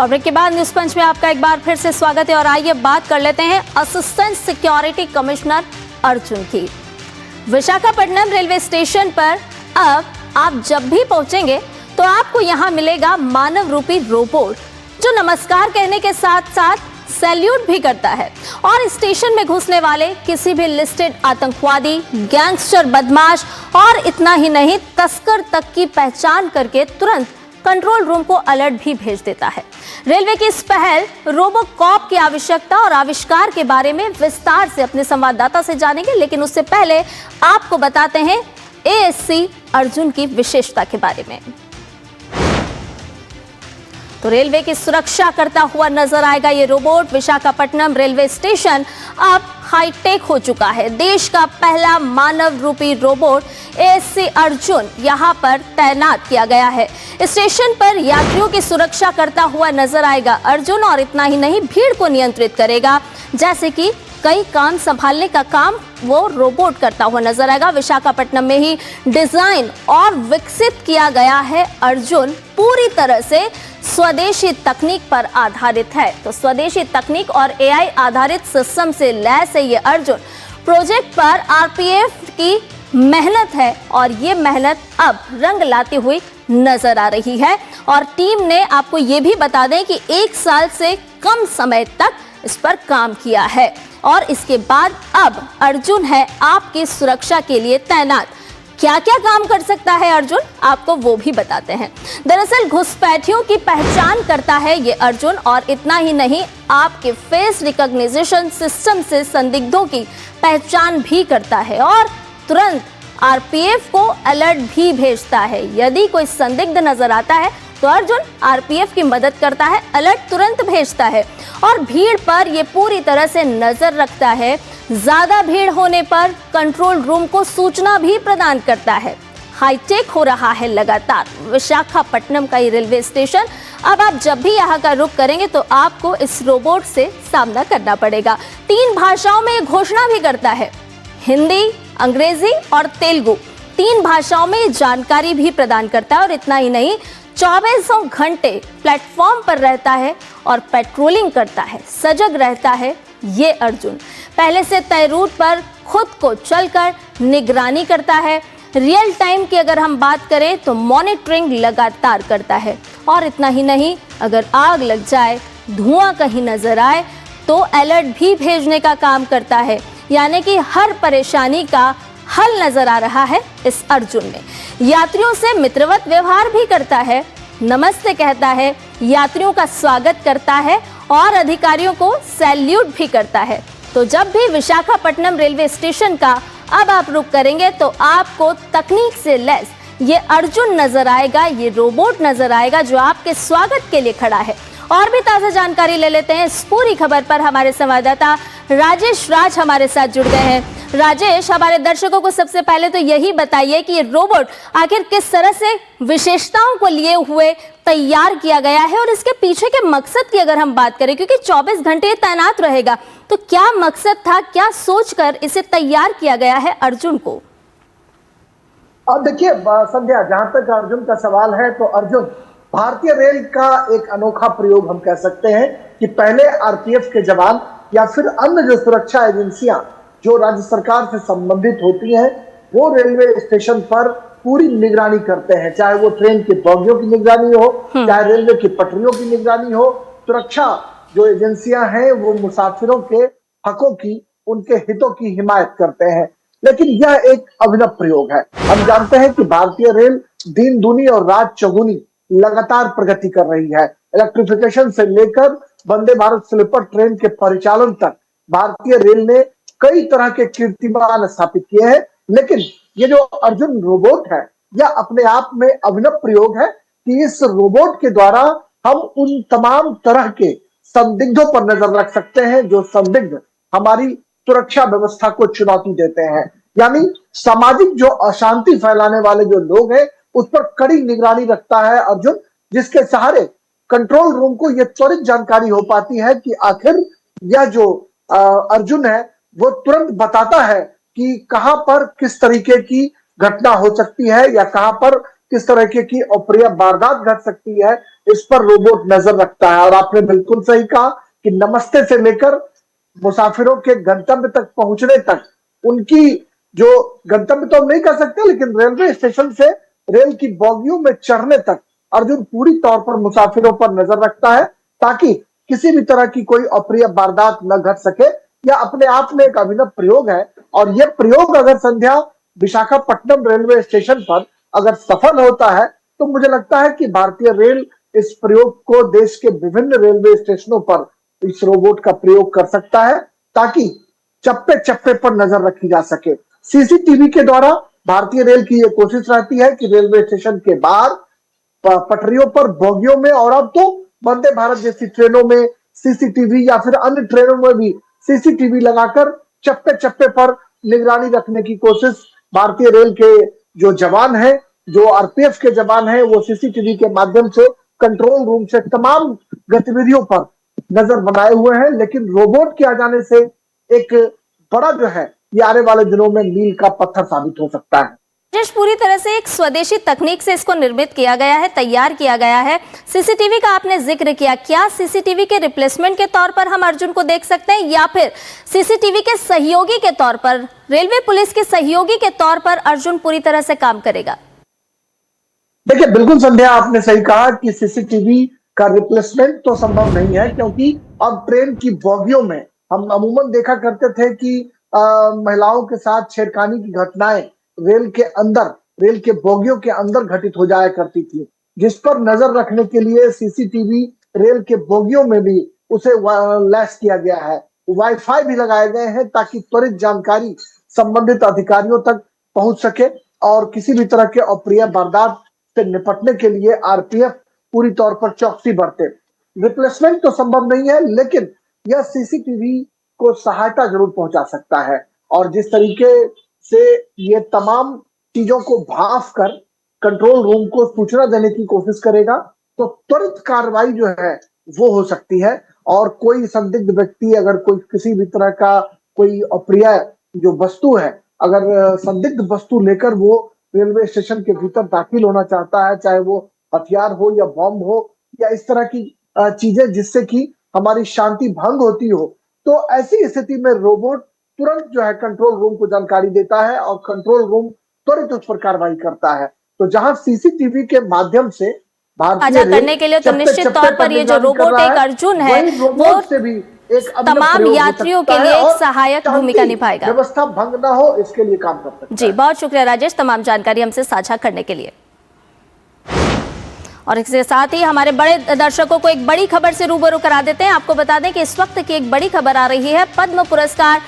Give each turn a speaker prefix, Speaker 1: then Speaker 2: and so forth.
Speaker 1: और ब्रेक के बाद न्यूज पंच में आपका एक बार फिर से स्वागत है और आइए बात कर लेते हैं असिस्टेंट सिक्योरिटी कमिश्नर अर्जुन की। विशाखापट्टनम रेलवे स्टेशन पर अब आप जब भी पहुंचेंगे तो आपको यहां मिलेगा मानव रूपी रोबोट जो नमस्कार कहने के साथ साथ सैल्यूट भी करता है और स्टेशन में घुसने वाले किसी भी लिस्टेड आतंकवादी, गैंगस्टर, बदमाश और इतना ही नहीं तस्कर तक की पहचान करके तुरंत कंट्रोल रूम को अलर्ट भी भेज देता है। रेलवे की इस पहल रोबोकॉप की आवश्यकता और आविष्कार के बारे में विस्तार से अपने संवाददाता से जानेंगे, लेकिन उससे पहले आपको बताते हैं एएससी अर्जुन की विशेषता के बारे में। तो रेलवे की सुरक्षा करता हुआ नजर आएगा ये रोबोट। विशाखापट्टनम रेलवे स्टेशन अब हाईटेक हो चुका है। देश का पहला मानव रूपी रोबोट एएससी अर्जुन यहां पर तैनात किया गया है। स्टेशन पर यात्रियों की सुरक्षा करता हुआ नजर आएगा अर्जुन और इतना ही नहीं भीड़ को नियंत्रित करेगा, जैसे कि कई काम संभालने का काम वो रोबोट करता हुआ नजर आएगा। विशाखापट्टनम में ही डिजाइन और विकसित किया गया है अर्जुन पूरी तरह से स्वदेशी तकनीक पर आधारित है। तो स्वदेशी तकनीक और एआई आधारित सिस्टम से लैस है ये अर्जुन। प्रोजेक्ट पर आरपीएफ की मेहनत है और ये मेहनत अब रंग लाती हुई नजर आ रही है और टीम ने आपको ये भी बता दें कि 1 साल से कम समय तक इस पर काम किया है और इसके बाद अब अर्जुन है आपकी सुरक्षा के लिए तैनात। क्या क्या काम कर सकता है अर्जुन, आपको वो भी बताते हैं। दरअसल घुसपैठियों की पहचान करता है ये अर्जुन और इतना ही नहीं आपके फेस रिकॉग्निशन सिस्टम से संदिग्धों की पहचान भी करता है और तुरंत आरपीएफ को अलर्ट भी भेजता है। यदि कोई संदिग्ध नजर आता है तो अर्जुन आरपीएफ की मदद करता है, अलर्ट तुरंत भेजता है और भीड़ पर ये पूरी तरह से नजर रखता है। ज्यादा भीड़ होने पर कंट्रोल रूम को सूचना भी प्रदान करता है। हाईटेक हो रहा है लगातार विशाखापट्टनम का ये रेलवे स्टेशन। अब आप जब भी यहाँ का रुख करेंगे तो आपको इस रोबोट से सामना करना पड़ेगा। 3 भाषाओं में ये घोषणा भी करता है, हिंदी, अंग्रेजी और तेलुगु। 3 भाषाओं में जानकारी भी प्रदान करता है और इतना ही नहीं 24 घंटे प्लेटफॉर्म पर रहता है और पेट्रोलिंग करता है, सजग रहता है ये अर्जुन। पहले से तय रूट पर खुद को चलकर निगरानी करता है। रियल टाइम की अगर हम बात करें तो मॉनिटरिंग लगातार करता है और इतना ही नहीं अगर आग लग जाए, धुआं कहीं नजर आए तो अलर्ट भी भेजने का काम करता है। यानी कि हर परेशानी का हल नजर आ रहा है इस अर्जुन में। यात्रियों से मित्रवत व्यवहार भी करता है, नमस्ते कहता है, यात्रियों का स्वागत करता है और अधिकारियों को सैल्यूट भी करता है। तो जब भी विशाखापट्टनम रेलवे स्टेशन का अब आप रुख करेंगे तो आपको तकनीक से लैस ये अर्जुन नजर आएगा, ये रोबोट नजर आएगा जो आपके स्वागत के लिए खड़ा है। और भी ताज़ा जानकारी ले लेते हैं इस पूरी खबर पर। हमारे संवाददाता राजेश राज हमारे साथ जुड़ गए हैं। राजेश, हमारे दर्शकों को सबसे पहले तो यही बताइए कि ये रोबोट आखिर किस तरह से विशेषताओं को लिए हुए तैयार किया गया है और इसके पीछे के मकसद की अगर हम बात करें, क्योंकि 24 घंटे तैनात रहेगा, तो क्या मकसद था, क्या सोचकर इसे तैयार किया गया है अर्जुन को?
Speaker 2: अब देखिए संध्या, जहां तक अर्जुन का सवाल है तो अर्जुन भारतीय रेल का एक अनोखा प्रयोग हम कह सकते हैं कि पहले आरपीएफ के जवान या फिर अन्य जो सुरक्षा एजेंसियां जो राज्य सरकार से संबंधित होती हैं वो रेलवे स्टेशन पर पूरी निगरानी करते हैं, चाहे वो ट्रेन के बोगियों की निगरानी हो, चाहे रेलवे की पटरियों की निगरानी हो। सुरक्षा जो एजेंसियां हैं वो मुसाफिरों के हकों की, उनके हितों की हिमायत करते हैं। लेकिन यह एक अभिनव प्रयोग है। हम जानते हैं कि भारतीय रेल दिन दूनी और रात चौगुनी लगातार प्रगति कर रही है। इलेक्ट्रिफिकेशन से लेकर वंदे भारत स्लीपर ट्रेन के परिचालन तक भारतीय रेल ने कई तरह के कीर्तिमान स्थापित किए हैं। लेकिन ये जो अर्जुन रोबोट है यह अपने आप में अभिनव प्रयोग है कि इस रोबोट के द्वारा हम उन तमाम तरह के संदिग्धों पर नजर रख सकते हैं जो संदिग्ध हमारी सुरक्षा व्यवस्था को चुनौती देते हैं। यानी सामाजिक जो अशांति फैलाने वाले जो लोग हैं उस पर कड़ी निगरानी रखता है अर्जुन, जिसके सहारे कंट्रोल रूम को यह त्वरित जानकारी हो पाती है कि आखिर यह जो अर्जुन है वो तुरंत बताता है कि कहां पर किस तरीके की घटना हो सकती है या कहां पर किस तरह की अप्रिय वारदात घट सकती है, इस पर रोबोट नजर रखता है। और आपने बिल्कुल सही कहा कि नमस्ते से लेकर मुसाफिरों के गंतव्य तक पहुंचने तक, उनकी जो गंतव्य तो हम नहीं कर सकते, लेकिन रेलवे स्टेशन से रेल की बोगियों में चढ़ने तक अर्जुन पूरी तौर पर मुसाफिरों पर नजर रखता है, ताकि किसी भी तरह की कोई अप्रिय वारदात न घट सके। यह अपने आप में एक अभिनव प्रयोग है, और यह प्रयोग अगर संध्या विशाखापट्टनम रेलवे स्टेशन पर अगर सफल होता है, तो मुझे लगता है कि भारतीय रेल इस प्रयोग को देश के विभिन्न रेलवे स्टेशनों पर इस रोबोट का प्रयोग कर सकता है, ताकि चप्पे चप्पे पर नजर रखी जा सके। सीसीटीवी के द्वारा भारतीय रेल की यह कोशिश रहती है कि रेलवे स्टेशन के बाहर, पटरियों पर, बोगियों में, और अब तो वंदे भारत जैसी ट्रेनों में सीसीटीवी, या फिर अन्य ट्रेनों में भी सीसीटीवी लगाकर चप्पे चप्पे पर निगरानी रखने की कोशिश भारतीय रेल के जो जवान हैं, जो आरपीएफ के जवान हैं, वो सीसीटीवी के माध्यम से कंट्रोल रूम से तमाम गतिविधियों पर नजर बनाए हुए हैं। लेकिन रोबोट के आ जाने से एक बड़ा जो है, ये आने वाले दिनों में मील का पत्थर साबित हो सकता है।
Speaker 1: राजेश, पूरी तरह से एक स्वदेशी तकनीक से इसको निर्मित किया गया है, तैयार किया गया है। सीसीटीवी का आपने जिक्र किया, क्या सीसीटीवी के रिप्लेसमेंट के तौर पर हम अर्जुन को देख सकते हैं, या फिर सीसीटीवी के सहयोगी के तौर पर, रेलवे पुलिस के सहयोगी के तौर पर अर्जुन पूरी तरह से काम करेगा?
Speaker 2: देखिए, बिल्कुल संध्या, आपने सही कहा कि सीसीटीवी का रिप्लेसमेंट तो संभव नहीं है, क्योंकि अब ट्रेन की बोगियों में हम अमूमन देखा करते थे कि महिलाओं के साथ छेड़खानी की घटनाएं रेल के अंदर, रेल के बोगियों के अंदर घटित हो जाया करती थी, जिस पर नजर रखने के लिए सीसीटीवी रेल के बोगियों में भी उसे लैस किया गया है। वाईफाई भी लगाए गए हैं, ताकि त्वरित जानकारी संबंधित अधिकारियों तक पहुंच सके, और किसी भी तरह के अप्रिय वारदात से निपटने के लिए आरपीएफ पूरी तौर पर चौकसी बरते। रिप्लेसमेंट तो संभव नहीं है, लेकिन यह सीसीटीवी को सहायता जरूर पहुंचा सकता है। और जिस तरीके से ये तमाम चीजों को भांप कर कंट्रोल रूम को सूचना देने की कोशिश करेगा, तो त्वरित कार्रवाई जो है वो हो सकती है। और कोई संदिग्ध व्यक्ति अगर कोई किसी भी तरह का कोई अप्रिय जो वस्तु है, अगर संदिग्ध वस्तु लेकर वो रेलवे स्टेशन के भीतर दाखिल होना चाहता है, चाहे वो हथियार हो या बम हो या इस तरह की चीजें जिससे कि हमारी शांति भंग होती हो, तो ऐसी स्थिति में रोबोट तुरंत जो है कंट्रोल रूम को जानकारी देता है, और कंट्रोल रूम त्वरित उस पर कार्रवाई करता है। तो जहां सीसीटीवी के माध्यम से
Speaker 1: साझा करने के लिए तो निश्चित तौर पर ये जो रोबोट एक अर्जुन है, वो
Speaker 2: से भी एक
Speaker 1: तमाम यात्रियों के लिए एक सहायक भूमिका निभाएगा।
Speaker 2: व्यवस्था भंग ना हो, इसके लिए काम कर सकता है।
Speaker 1: जी, बहुत शुक्रिया राजेश, तमाम जानकारी हमसे साझा करने के लिए। और इसके साथ ही हमारे बड़े दर्शकों को एक बड़ी खबर से रूबरू करा देते हैं। आपको बता दें कि इस वक्त की एक बड़ी खबर आ रही है। पद्म पुरस्कार